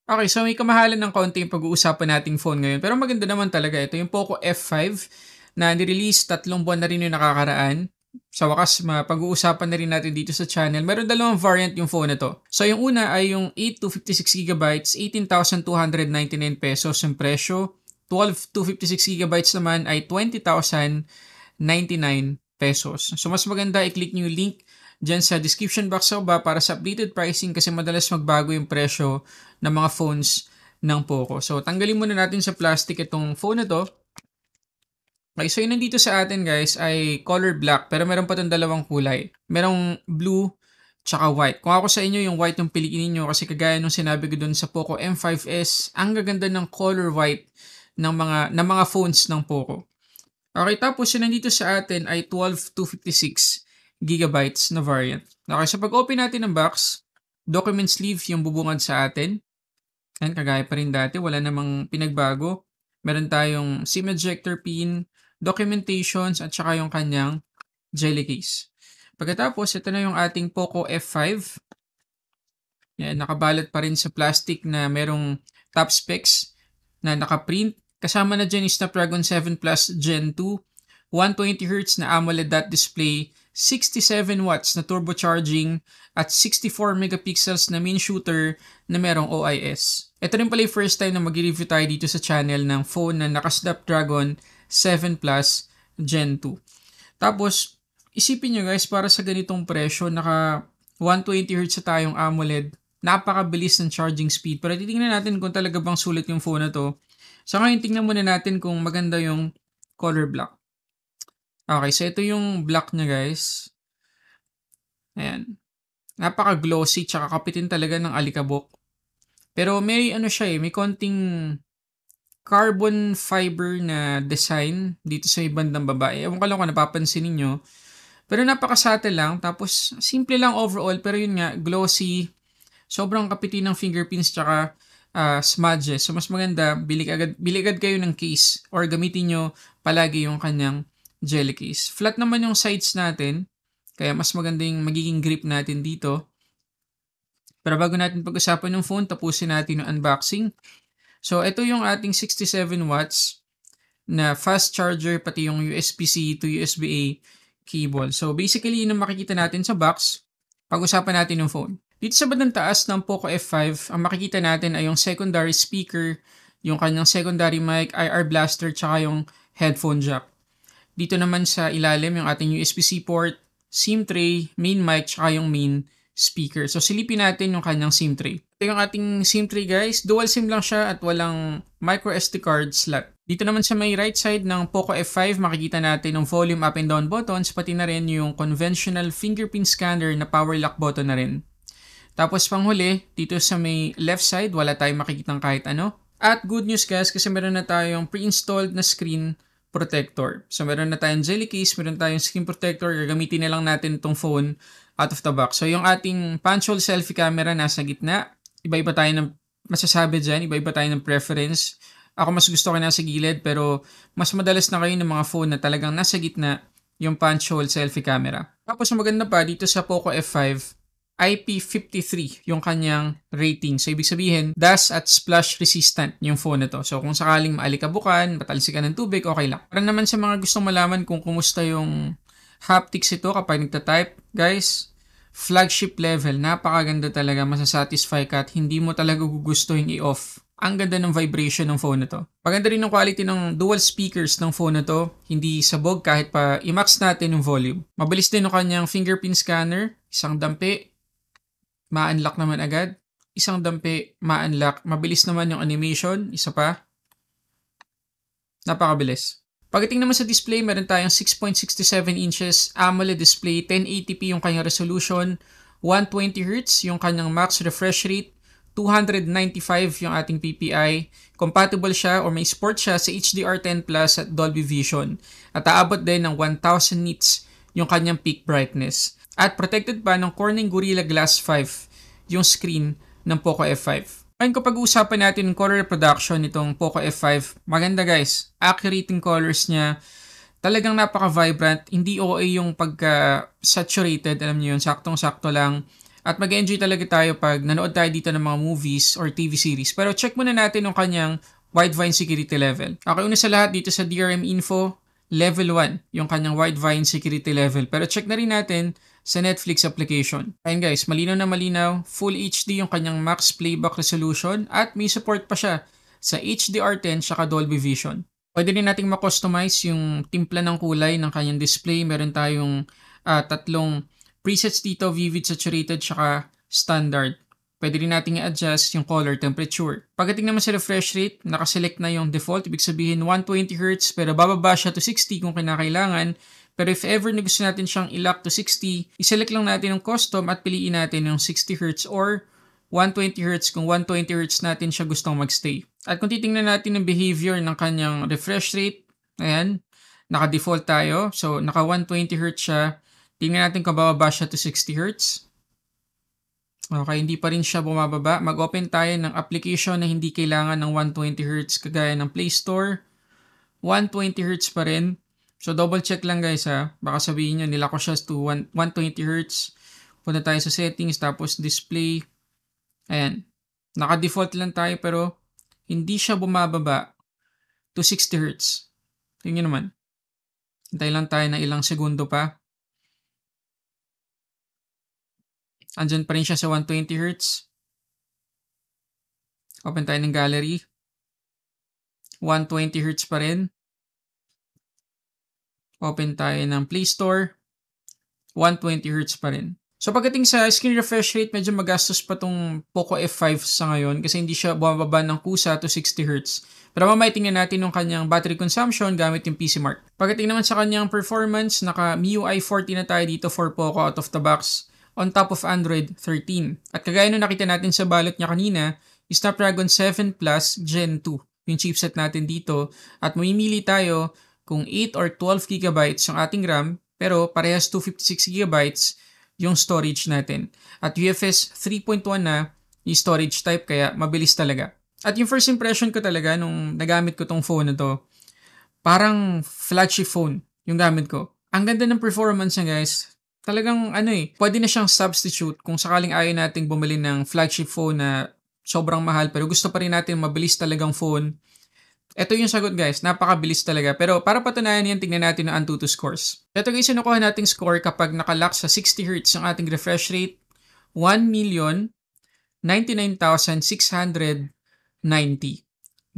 Okay, so may kamahalan ng konti yung pag-uusapan nating phone ngayon, pero maganda naman talaga ito, yung Poco F5 na ni-release 3 buwan na rin yung nakakaraan. Sa wakas mapag-uusapan na rin natin dito sa channel. Meron dalawang variant yung phone na 'to. So yung una ay yung 8 to 56 gigabytes, 18,299 pesos yung presyo. 12 to 56 gigabytes naman ay 20,099 pesos. So mas maganda i-click niyo yung link diyan sa description box sa baba para sa updated pricing kasi madalas magbago yung presyo ng mga phones ng Poco. So tanggalin muna natin sa plastic itong phone na 'to. Okay, so yung nandito sa atin guys ay color black pero meron pa 'tong dalawang kulay. Merong blue tsaka white. Kung ako sa inyo yung white yung piliin niyo kasi kagaya nung sinabi ko dun sa Poco M5s, ang gaganda ng color white ng mga phones ng Poco. Okay, tapos yung nandito sa atin ay 12 to 56 gigabytes na variant. Okay, so pag-open natin ng box, document sleeve yung bubungad sa atin. Yan, kagaya pa rin dati, wala namang pinagbago. Meron tayong SIM ejector pin, documentations, at saka yung kanyang jelly case. Pagkatapos, ito na yung ating Poco F5. Yan, nakabalot pa rin sa plastic na merong top specs na nakaprint. Kasama na dyan is Snapdragon 7 Plus Gen 2, 120Hz na AMOLED dot display, 67 watts na turbocharging, at 64 megapixels na main shooter na merong OIS. Ito rin pala yung first time na mag-review tayo dito sa channel ng phone na naka-Snapdragon 7 Plus Gen 2. Tapos, isipin nyo guys, para sa ganitong presyo, naka 120Hz sa tayong AMOLED, napakabilis ng charging speed. Pero titingnan natin kung talaga bang sulit yung phone na to. So ngayon, tingnan muna natin kung maganda yung color black. Okay, so ito yung black niya guys. Ayan. Napaka-glossy, tsaka kapitin talaga ng alikabok. Pero may ano siya may konting carbon fiber na design dito sa bandang baba. Ewan ko lang kung napapansin ninyo. Pero napaka-subtle lang, tapos simple lang overall, pero yun nga, glossy, sobrang kapitin ng fingerprints tsaka smudges. So mas maganda, bili agad kayo ng case or gamitin nyo palagi yung kanyang jelly case. Flat naman yung sides natin, kaya mas maganda yung magiging grip natin dito. Pero bago natin pag-usapan yung phone, tapusin natin yung unboxing. So ito yung ating 67 watts na fast charger, pati yung USB-C to USB-A cable. So basically, yun ang makikita natin sa box. Pag-usapan natin yung phone. Dito sa bandang taas ng Poco F5, ang makikita natin ay yung secondary speaker, yung kanyang secondary mic, IR blaster, tsaka yung headphone jack. Dito naman sa ilalim yung ating USB-C port, SIM tray, main mic, tsaka yung main speaker. So silipin natin yung kanyang SIM tray. Ito yung ating SIM tray guys. Dual SIM lang siya at walang micro SD card slot. Dito naman sa may right side ng Poco F5, makikita natin yung volume up and down buttons, pati na rin yung conventional fingerprint scanner na power lock button na rin. Tapos panghuli, dito sa may left side, wala tayong makikitang kahit ano. At good news guys, kasi meron na tayong pre-installed na screen protector. So meron na tayong jelly case, meron tayong screen protector, gagamitin na lang natin itong phone out of the box. So yung ating punch hole selfie camera nasa gitna. Iba-iba tayo ng masasabi dyan, iba-iba tayo ng preference. Ako mas gusto ko nasa gilid, pero mas madalas na kayo ng mga phone na talagang nasa gitna yung punch hole selfie camera. Tapos maganda pa dito sa Poco F5, IP53 yung kanyang rating. So, ibig sabihin, dust at splash resistant yung phone na to. So, kung sakaling maalikabukan, matalsikan ng tubig, okay lang. Para naman sa mga gustong malaman kung kumusta yung haptics ito kapag nagta-type, guys, flagship level, napakaganda talaga, masasatisfy ka at hindi mo talaga gugustuhin i-off. Ang ganda ng vibration ng phone na to. Maganda rin ng quality ng dual speakers ng phone na to. Hindi sabog kahit pa i-max natin yung volume. Mabilis din yung kanyang fingerprint scanner. Isang dampi, ma-unlock naman agad. Isang dampi, ma-unlock. Mabilis naman yung animation. Isa pa. Napakabilis. Pagdating naman sa display, meron tayong 6.67 inches AMOLED display. 1080p yung kanyang resolution. 120Hz yung kanyang max refresh rate. 295 yung ating PPI. Compatible siya or may support siya sa HDR10 Plus at Dolby Vision. At aabot din ng 1000 nits yung kanyang peak brightness. At protected pa ng Corning Gorilla Glass 5 yung screen ng Poco F5. Ngayon kapag uusapan natin yung color reproduction nitong Poco F5, maganda guys. Accurate yung colors niya. Talagang napaka-vibrant. Hindi OA yung pagka-saturated. Alam niyo yun, saktong-sakto lang. At mag-enjoy talaga tayo pag nanood tayo dito ng mga movies or TV series. Pero check muna natin yung kanyang Widevine security level. Okay, una sa lahat dito sa DRM info, level 1 yung kanyang Widevine security level. Pero check na rin natin sa Netflix application. Ayun guys, malinaw na malinaw, Full HD yung kanyang max playback resolution at may support pa siya sa HDR10 saka Dolby Vision. Pwede rin nating ma-customize yung timpla ng kulay ng kanyang display. Meron tayong tatlong presets dito, vivid, saturated, saka standard. Pwede rin nating i-adjust yung color temperature. Pagdating naman sa refresh rate, nakaselect na yung default. Ibig sabihin 120Hz pero bababa siya to 60 kung kinakailangan. Pero if ever na gusto natin siyang i-lock to 60, iselect lang natin yung custom at piliin natin yung 60Hz or 120Hz kung 120Hz natin siya gustong magstay. At kung titingnan natin yung behavior ng kanyang refresh rate, ayan, naka-default tayo. So, naka 120Hz siya. Tingnan natin kung bababa siya to 60Hz. Okay, hindi pa rin siya bumababa. Mag-open tayo ng application na hindi kailangan ng 120Hz kagaya ng Play Store. 120Hz pa rin. So, double check lang guys ha. Baka sabihin nyo, nila ko siya to 120Hz. Punta tayo sa settings, tapos display. Ayan. Naka-default lang tayo pero hindi siya bumababa to 60Hz. Tingnan naman. Hintay lang tayo na ilang segundo pa. Andyan pa rin siya sa 120Hz. Open tayo ng gallery. 120Hz pa rin. Open tayo ng Play Store. 120Hz pa rin. So pagdating sa screen refresh rate, medyo magastos pa tong Poco F5 sa ngayon kasi hindi siya bumababa ng kusa to 60Hz. Pero mamaya tingnan natin yung kanyang battery consumption gamit yung PCMark. Pagdating naman sa kanyang performance, naka MIUI 40 na tayo dito for Poco out of the box on top of Android 13. At kagaya nung nakita natin sa balot niya kanina, Snapdragon 7 Plus Gen 2 yung chipset natin dito. At mamimili tayo kung 8 or 12GB yung ating RAM, pero parehas 256GB yung storage natin. At UFS 3.1 na yung storage type, kaya mabilis talaga. At yung first impression ko talaga nung nagamit ko tong phone na to, parang flagship phone yung gamit ko. Ang ganda ng performance niya guys. Talagang pwede na siyang substitute kung sakaling ayaw nating bumili ng flagship phone na sobrang mahal pero gusto pa rin natin mabilis talagang phone. Ito yung sagot guys, napakabilis talaga. Pero para patunayan yan, tingnan natin ang Antutu scores. Ito guys, yung nakuha nating score kapag nakalock sa 60Hz ang ating refresh rate, 1,099,690.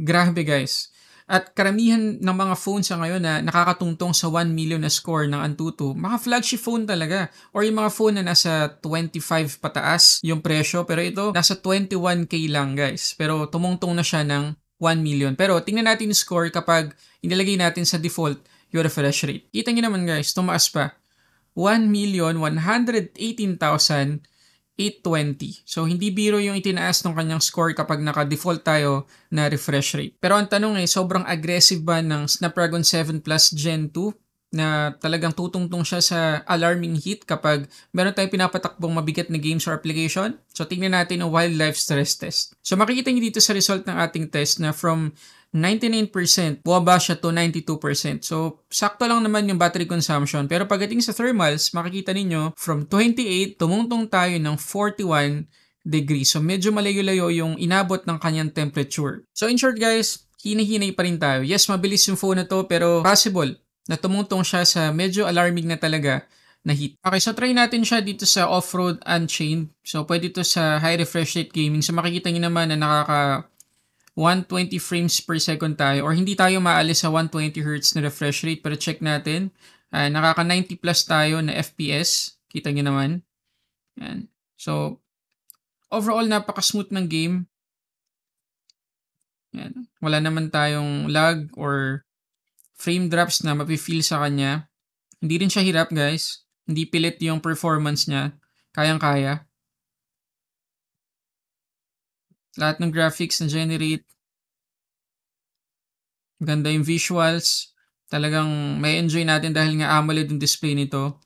Grabe guys. At karamihan ng mga phone sa ngayon na nakakatungtong sa 1 million na score ng Antutu, mga flagship phone talaga. Or yung mga phone na nasa 25 pataas yung presyo. Pero ito, nasa 21K lang guys. Pero tumungtong na siya ng 1 million. Pero tingnan natin yung score kapag inilagay natin sa default yung refresh rate. Kita nyo naman guys, tumaas pa. 1,118,820. So, hindi biro yung itinaas ng kanyang score kapag naka-default tayo na refresh rate. Pero ang tanong sobrang aggressive ba ng Snapdragon 7 Plus Gen 2 na talagang tutungtong siya sa alarming heat kapag meron tayong pinapatakbong mabigat na games or application? So, tingnan natin ang wildlife stress test. So, makikita niyo dito sa result ng ating test na from 99%, bumaba siya to 92%. So, sakto lang naman yung battery consumption. Pero pagdating sa thermals, makikita ninyo, from 28, tumungtong tayo ng 41 degrees. So, medyo malayo-layo yung inabot ng kanyang temperature. So, in short guys, hinahinay pa rin tayo. Yes, mabilis yung phone na to, pero possible na tumungtong siya sa medyo alarming na talaga na heat. Okay, so try natin siya dito sa off-road unchained. So, pwede to sa high refresh rate gaming. So, makikita nyo naman na nakaka 120 frames per second tayo or hindi tayo maalis sa 120Hz na refresh rate pero check natin. Nakaka 90 plus tayo na FPS. Kita nyo naman. Yan. So, overall napaka-smooth ng game. Yan. Wala naman tayong lag or frame drops na mapifeel sa kanya. Hindi rin siya hirap guys. Hindi pilit yung performance niya. Kayang-kaya. Lahat ng graphics na generate. Ganda yung visuals. Talagang may enjoy natin dahil nga AMOLED yung display nito.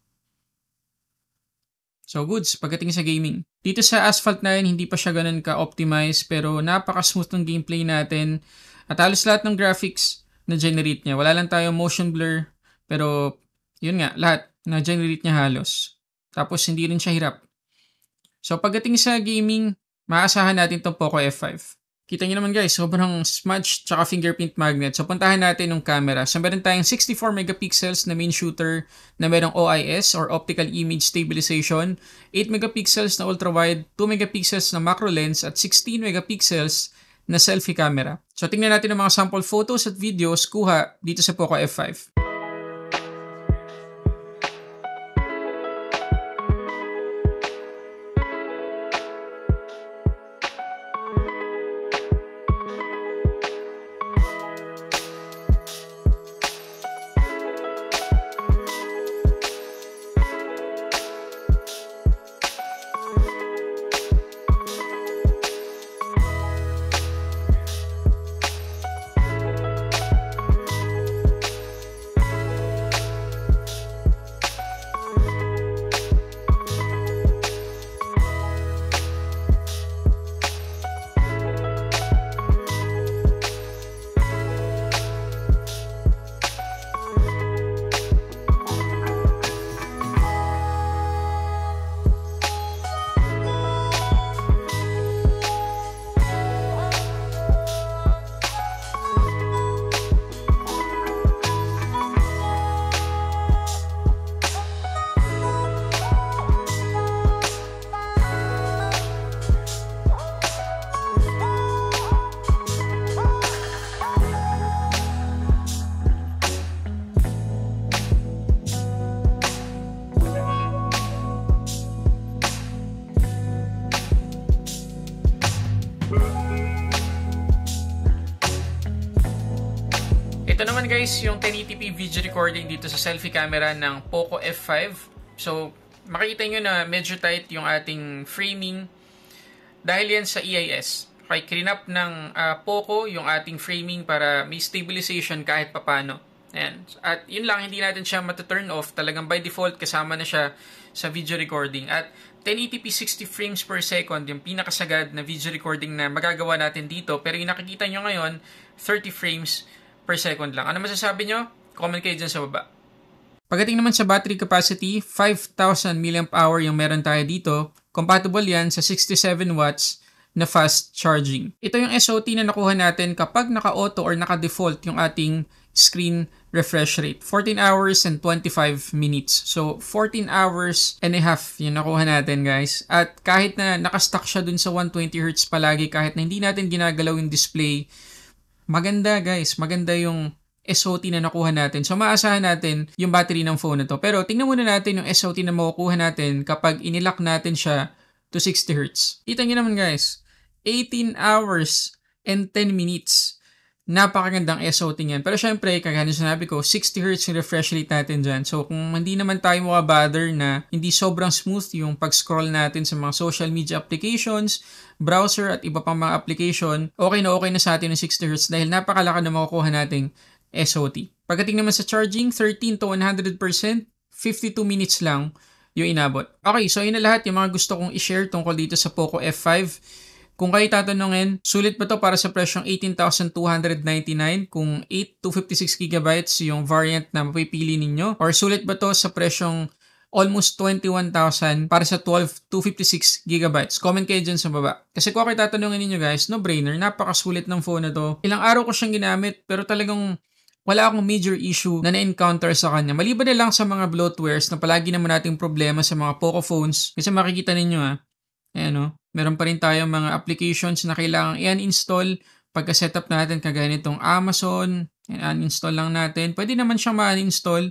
So goods, pagdating sa gaming. Dito sa Asphalt 9, hindi pa siya ganun ka-optimize pero napaka-smooth ng gameplay natin. At halos lahat ng graphics na generate niya. Wala lang tayo motion blur pero yun nga, lahat na generate niya halos. Tapos hindi rin siya hirap. So pagdating sa gaming, maasahan natin itong Poco F5. Kita nyo naman guys, sobrang smudge tsaka fingerprint magnet. So puntahan natin yung camera. So meron tayong 64 megapixels na main shooter na merong OIS or Optical Image Stabilization, 8 megapixels na ultra-wide, 2 megapixels na macro lens at 16 megapixels na selfie camera. So tingnan natin ang mga sample photos at videos kuha dito sa Poco F5. Ito naman guys, yung 1080p video recording dito sa selfie camera ng Poco F5. So, makikita nyo na medyo tight yung ating framing dahil yan sa EIS. Okay, clean-up ng Poco yung ating framing para may stabilization kahit papano. Ayan. At yun lang, hindi natin siya mata-turn off. Talagang by default, kasama na siya sa video recording. At 1080p 60 frames per second, yung pinakasagad na video recording na magagawa natin dito. Pero yung nakikita nyo ngayon, 30 frames per second lang. Ano masasabi nyo? Comment kayo dyan sa baba. Pagdating naman sa battery capacity, 5,000 mAh yung meron tayo dito. Compatible yan sa 67 watts na fast charging. Ito yung SOT na nakuha natin kapag naka-auto or naka-default yung ating screen refresh rate. 14 hours and 25 minutes. So, 14 hours and a half yung nakuha natin guys. At kahit na nakastock siya dun sa 120Hz palagi, kahit na hindi natin ginagalaw yung display, maganda guys, maganda yung SOT na nakuha natin. So maasahan natin yung battery ng phone na to. Pero tingnan muna natin yung SOT na makukuha natin kapag inilock natin siya to 60Hz. Kita nyo naman guys, 18 hours and 10 minutes. Napakagandang SOT niyan. Pero syempre, kagaya na sinabi ko, 60Hz yung refresh rate natin dyan. So kung hindi naman tayo makabother na hindi sobrang smooth yung pag-scroll natin sa mga social media applications, browser at iba pang mga application, okay na sa atin yung 60Hz dahil napakalaki na makukuha nating SOT. Pagdating naman sa charging, 13 to 100%, 52 minutes lang yung inabot. Okay, so yun na lahat yung mga gusto kong i-share tungkol dito sa Poco F5. Kung kayo tatanungin, sulit ba to para sa presyong 18,299 kung 8 to 56GB yung variant na mapipili ninyo? Or sulit ba to sa presyong almost 21,000 para sa 12 to 56GB? Comment kayo dyan sa baba. Kasi kung kayo tatanungin ninyo guys, no-brainer, napakasulit ng phone na to. Ilang araw ko siyang ginamit pero talagang wala akong major issue na na-encounter sa kanya. Maliban na lang sa mga bloatwares na palagi naman nating problema sa mga Poco phones. Kasi makikita ninyo ayan meron pa rin tayong mga applications na kailangang i-uninstall pagka-setup natin kagaya nitong Amazon. Uninstall lang natin. Pwede naman siyang ma-uninstall.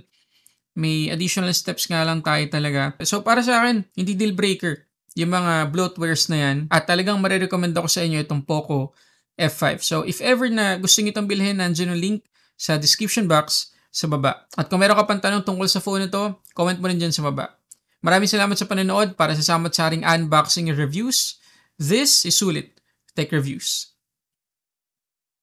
May additional steps nga lang tayo talaga. So para sa akin, hindi deal breaker yung mga bloatwares na yan. At talagang marirecommend ako sa inyo itong Poco F5. So if ever na gusto nyo itong bilhin, nandiyan yung link sa description box sa baba. At kung meron ka pang tanong tungkol sa phone na to, comment mo rin dyan sa baba. Maraming salamat sa panonood para sa samot-saring unboxing and reviews. This is Sulit Tech Reviews.